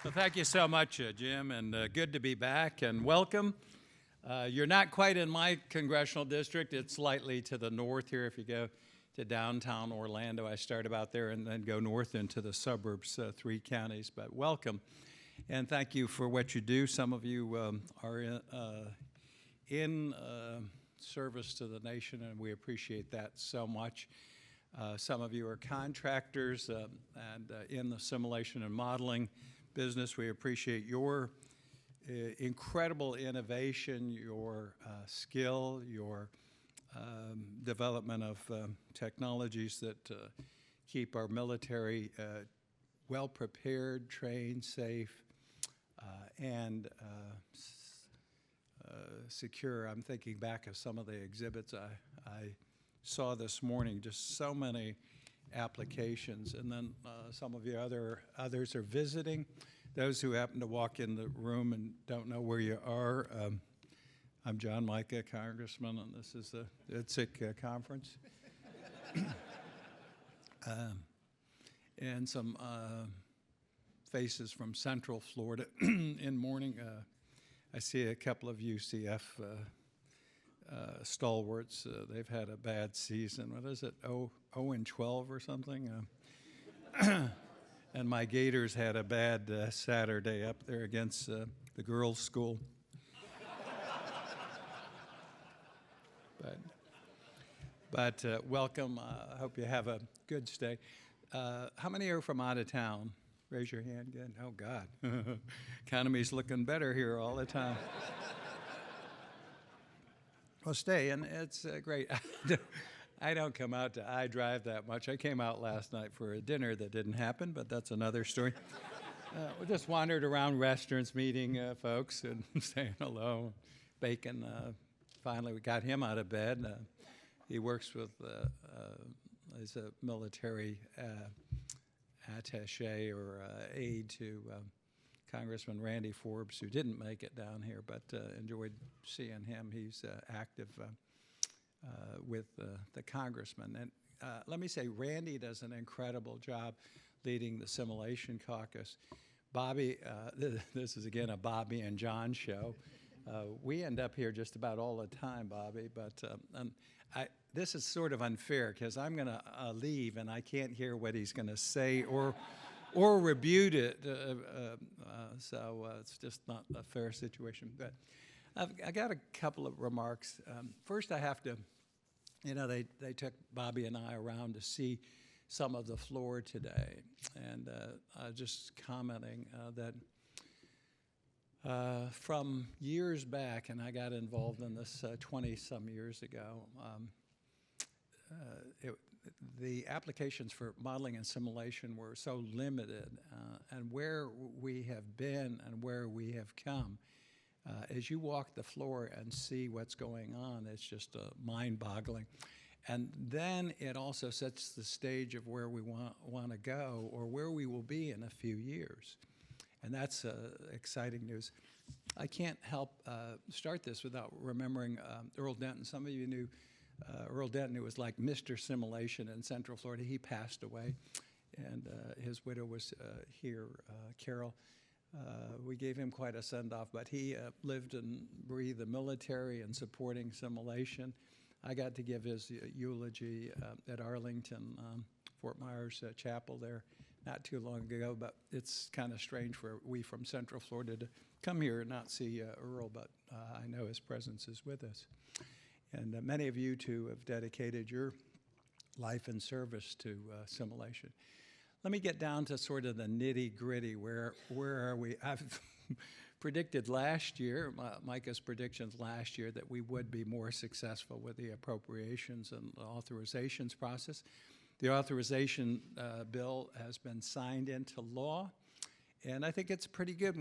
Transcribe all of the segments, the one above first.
Well, thank you so much, Jim, and good to be back, and welcome. You're not quite in my congressional district. It's slightly to the north here. If you go to downtown Orlando, I start about there and then go north into the suburbs, 3 counties, but welcome. And thank you for what you do. Some of you are in service to the nation, and we appreciate that so much. Some of you are contractors and in the simulation and modeling business. We appreciate your incredible innovation, your skill, your development of technologies that keep our military well prepared, trained, safe, and secure. I'm thinking back of some of the exhibits I saw this morning, just so many applications. And then some of you others are visiting. Those who happen to walk in the room and don't know where you are, I'm John Mica, Congressman, and this is the ITSEC conference. And some faces from Central Florida. In morning, I see a couple of UCF stalwarts. They've had a bad season. What is it, 0-12 or something? And my Gators had a bad Saturday up there against the girls' school. But welcome. I hope you have a good stay. How many are from out of town? Raise your hand. Good. Oh, God. Economy's looking better here all the time. Well, stay, and it's great. I don't come out to iDrive that much. I came out last night for a dinner that didn't happen, but that's another story. We just wandered around restaurants meeting folks and saying hello. Bacon, finally we got him out of bed. He works with, he's a military attaché or aide to Congressman Randy Forbes, who didn't make it down here, but enjoyed seeing him. He's active with the congressman. And let me say, Randy does an incredible job leading the Simulation Caucus. Bobby, this is again a Bobby and John show. We end up here just about all the time, Bobby, but this is sort of unfair because I'm going to leave and I can't hear what he's going to say or rebuke it, so it's just not a fair situation. But I got a couple of remarks. First, I have to, they took Bobby and I around to see some of the floor today, and just commenting that from years back, and I got involved in this 20-some years ago, the applications for modeling and simulation were so limited, and where we have been and where we have come, as you walk the floor and see what's going on, it's just mind-boggling. And then it also sets the stage of where we want to go or where we will be in a few years. And that's exciting news. I can't help start this without remembering Earl Denton. Some of you knew Earl Denton, who was like Mr. Simulation in Central Florida. He passed away, and his widow was here, Carol. We gave him quite a send-off, but he lived and breathed the military and supporting simulation. I got to give his eulogy at Arlington, Fort Myers Chapel there not too long ago, but it's kind of strange for we from Central Florida to come here and not see Earl, but I know his presence is with us. And many of you, too, have dedicated your life and service to simulation. Let me get down to sort of the nitty-gritty. Where are we? I've predicted last year, Mica's predictions last year, that we would be more successful with the appropriations and the authorizations process. The authorization bill has been signed into law, and I think it's a pretty good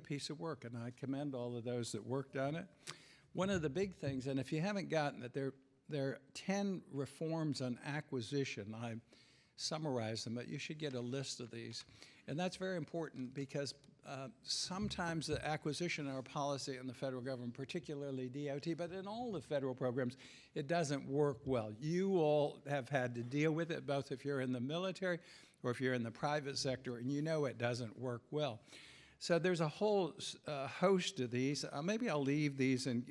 piece of work, and I commend all of those that worked on it. One of the big things, and if you haven't gotten it, there are 10 reforms on acquisition. I summarized them, but you should get a list of these. And that's very important because sometimes the acquisition in our policy in the federal government, particularly DOT, but in all the federal programs, it doesn't work well. You all have had to deal with it, both if you're in the military or if you're in the private sector and you know it doesn't work well. So there's a whole host of these. Maybe I'll leave these and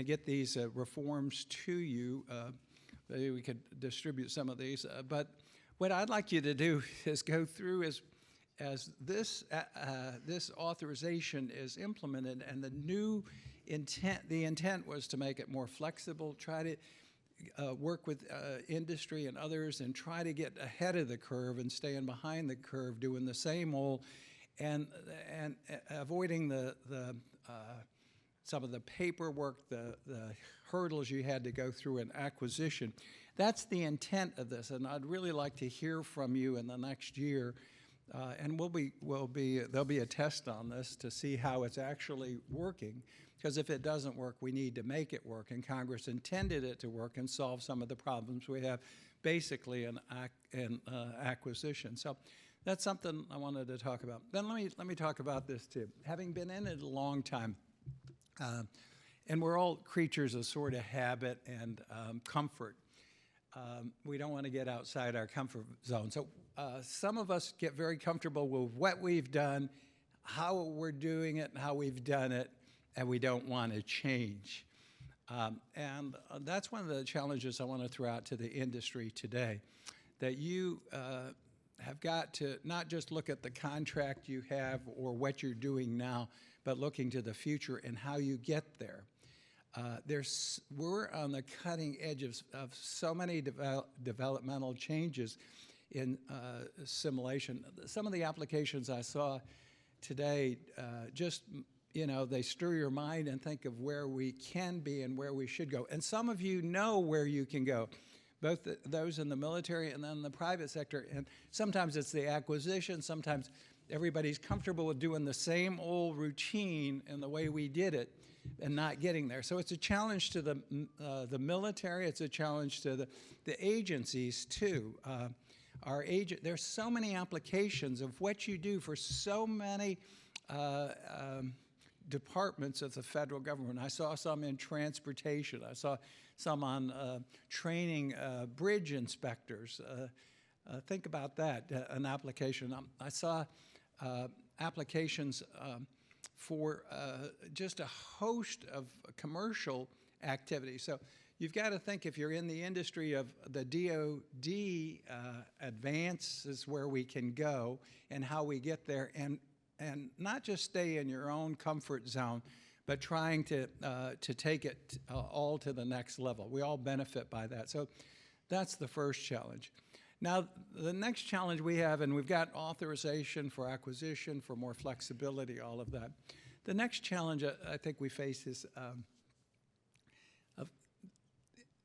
get these reforms to you. Maybe we could distribute some of these. But what I'd like you to do is go through as this authorization is implemented, and the intent was to make it more flexible, try to work with industry and others and try to get ahead of the curve and staying behind the curve, doing the same old, and avoiding some of the paperwork, the hurdles you had to go through in acquisition. That's the intent of this, and I'd really like to hear from you in the next year. And there'll be a test on this to see how it's actually working, because if it doesn't work, we need to make it work, and Congress intended it to work and solve some of the problems we have basically in acquisition. So that's something I wanted to talk about. Then let me talk about this too. Having been in it a long time, and we're all creatures of sort of habit and comfort. We don't want to get outside our comfort zone. So some of us get very comfortable with what we've done, how we're doing it, and how we've done it, and we don't want to change. And that's one of the challenges I want to throw out to the industry today, that you have got to not just look at the contract you have or what you're doing now, but looking to the future and how you get there. We're on the cutting edge of so many developmental changes in simulation. Some of the applications I saw today they stir your mind and think of where we can be and where we should go. And some of you know where you can go, both those in the military and then the private sector. And sometimes it's the acquisition, sometimes everybody's comfortable with doing the same old routine and the way we did it and not getting there. So it's a challenge to the military. It's a challenge to the agencies too. There's so many applications of what you do for so many departments of the federal government. I saw some in transportation. I saw some on training bridge inspectors. Think about that, an application. I saw applications for just a host of commercial activities. So you've got to think, if you're in the industry of the DOD, advance is where we can go and how we get there, and not just stay in your own comfort zone, but trying to take it all to the next level. We all benefit by that. So that's the first challenge. Now, the next challenge we have, and we've got authorization for acquisition, for more flexibility, all of that. The next challenge I think we face is,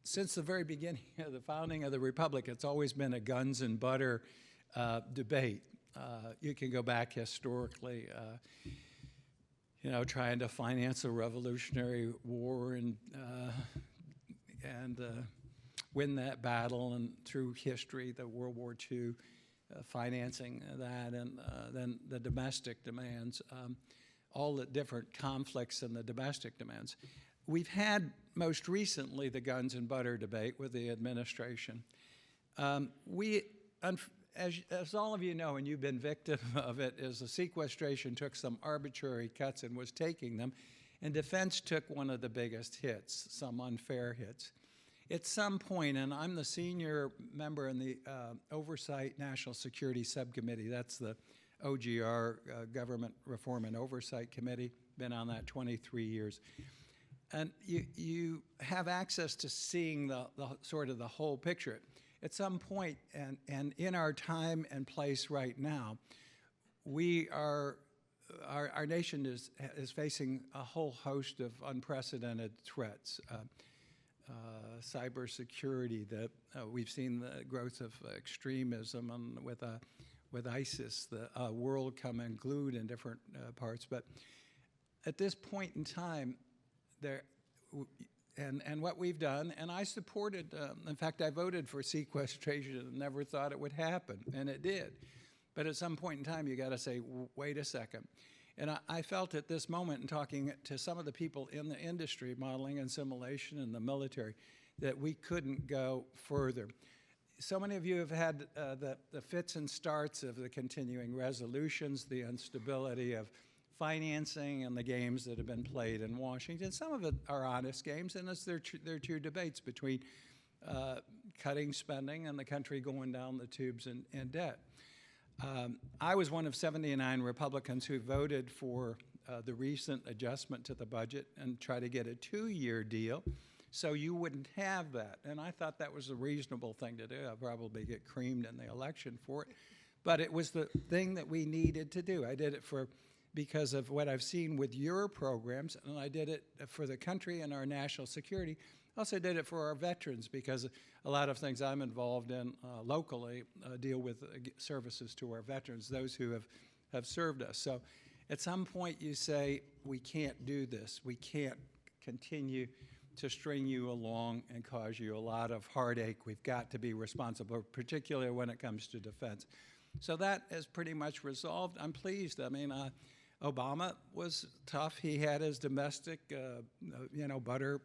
since the very beginning of the founding of the Republic, it's always been a guns and butter debate. You can go back historically, trying to finance a Revolutionary War and win that battle, and through history, the World War II, financing that, and then the domestic demands, all the different conflicts and the domestic demands. We've had most recently the guns and butter debate with the administration. As all of you know, and you've been victim of it, is the sequestration took some arbitrary cuts and was taking them, and defense took one of the biggest hits, some unfair hits. At some point, and I'm the senior member in the Oversight National Security Subcommittee, that's the OGR, Government Reform and Oversight Committee, been on that 23 years. And you have access to seeing the sort of the whole picture. At some point, and in our time and place right now, our nation is facing a whole host of unprecedented threats. Cybersecurity, that we've seen the growth of extremism, and with ISIS, the world come unglued in different parts. But at this point in time, and what we've done, and I supported, in fact, I voted for sequestration and never thought it would happen, and it did. But at some point in time, you got to say, wait a second. And I felt at this moment, in talking to some of the people in the industry, modeling and simulation, and the military, that we couldn't go further. so many of you have had the fits and starts of the continuing resolutions, the instability of financing, and the games that have been played in Washington. Some of it are honest games, and there are two debates between cutting spending and the country going down the tubes in debt. I was one of 79 Republicans who voted for the recent adjustment to the budget and try to get a 2-year deal so you wouldn't have that. And I thought that was a reasonable thing to do. I'll probably get creamed in the election for it. But it was the thing that we needed to do. I did it because of what I've seen with your programs, and I did it for the country and our national security. I also did it for our veterans because a lot of things I'm involved in locally deal with services to our veterans, those who have served us. So at some point you say, we can't do this. We can't continue to string you along and cause you a lot of heartache. We've got to be responsible, particularly when it comes to defense. So that is pretty much resolved. I'm pleased. I mean, Obama was tough. He had his domestic, butter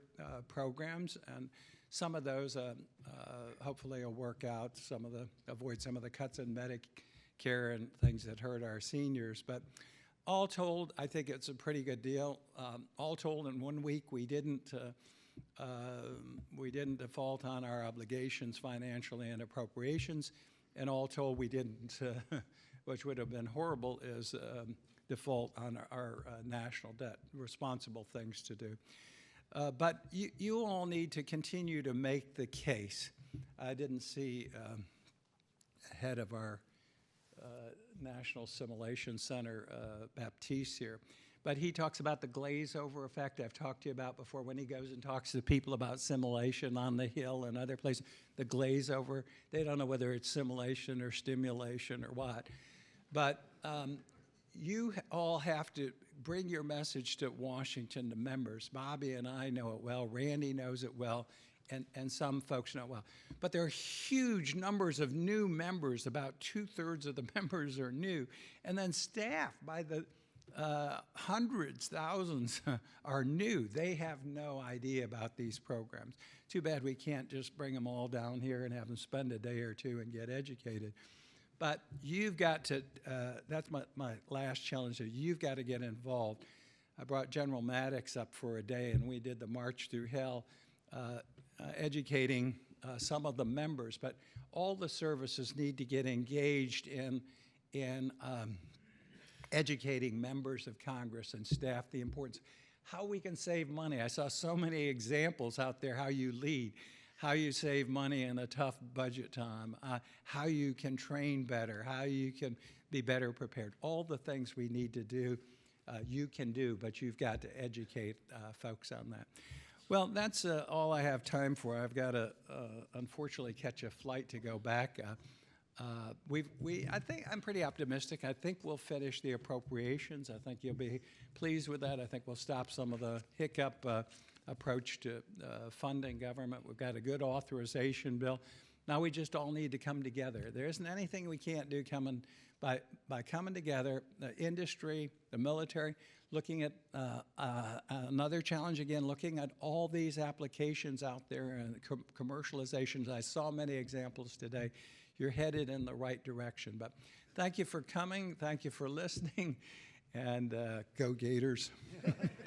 programs, and some of those hopefully will work out. Avoid some of the cuts in Medicare and things that hurt our seniors. But all told, I think it's a pretty good deal. All told, in 1 week, we didn't default on our obligations financially and appropriations, and all told, we didn't, which would have been horrible, is default on our national debt. Responsible things to do. But you all need to continue to make the case. I didn't see head of our National Simulation Center, Baptiste, here. But he talks about the glaze-over effect I've talked to you about before when he goes and talks to people about simulation on the Hill and other places. The glaze-over, they don't know whether it's simulation or stimulation or what. But you all have to bring your message to Washington, to members. Bobby and I know it well. Randy knows it well. And some folks know it well. But there are huge numbers of new members. About 2/3 of the members are new. And then staff, by the hundreds, thousands, are new. They have no idea about these programs. Too bad we can't just bring them all down here and have them spend a day or two and get educated. But you've got to, that's my last challenge, you've got to get involved. I brought General Maddox up for a day, and we did the March Through Hell, educating some of the members. But all the services need to get engaged in educating members of Congress and staff the importance, how we can save money. I saw so many examples out there, how you lead, how you save money in a tough budget time, how you can train better, how you can be better prepared. All the things we need to do, you can do, but you've got to educate folks on that. Well, that's all I have time for. I've got to, unfortunately, catch a flight to go back. I think I'm pretty optimistic. I think we'll finish the appropriations. I think you'll be pleased with that. I think we'll stop some of the hiccup approach to funding government. We've got a good authorization bill. Now we just all need to come together. There isn't anything we can't do by coming together, the industry, the military, looking at another challenge again, looking at all these applications out there and commercializations. I saw many examples today. You're headed in the right direction. But thank you for coming. Thank you for listening. And go Gators.